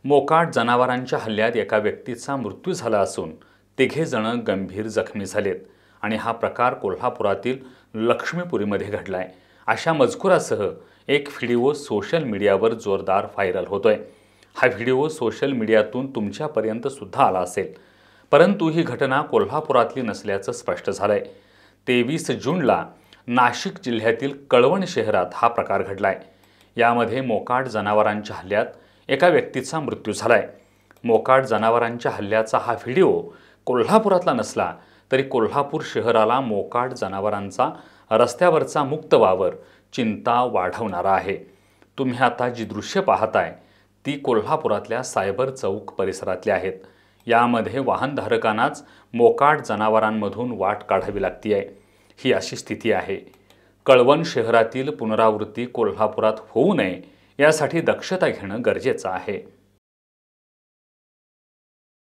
मोकाट जनावरांच्या हल्ल्यात एका व्यक्तीचा मृत्यू झाला असून तिघे जण गंभीर जखमी झालेत आणि हा प्रकार कोल्हापुरातील लक्ष्मीपुरीमध्ये घडलाय। अशा मजकुरासह एक व्हिडिओ सोशल मीडियावर जोरदार व्हायरल होतोय। हा व्हिडिओ सोशल मीडियातून तुमच्यापर्यंत सुद्धा आला असेल, परंतु ही घटना कोल्हापुरातली नसल्याचं स्पष्ट झालंय। 23 जूनला नाशिक जिल्ह्यातील कळवण शहरात हा प्रकार घडलाय। यामध्ये मोकाट जनावरांच्या हल्ल्यात एका व्यक्तीचा मृत्यू झालाय। मोकाट जनावरांच्या हल्ल्याचा हा व्हिडिओ कोल्हापुरातला नसला तरी कोल्हापूर शहराला मोकाट जनावरांचा रस्त्यावरचा मुक्त वावर चिंता वाढवणारा आहे। तुम्ही आता जी दृश्य पाहताय ती कोल्हापुरातल्या सायबर चौक परिसरातली आहेत। यामध्ये वाहनधारकांनाच मोकाट जनावरांमधून वाट काढावी लागते। ही अशी स्थिती आहे। कळवण शहरातील पुनरावृत्ती कोल्हापुरात होऊ नये यासाठी दक्षता घेणं गरजेचं आहे।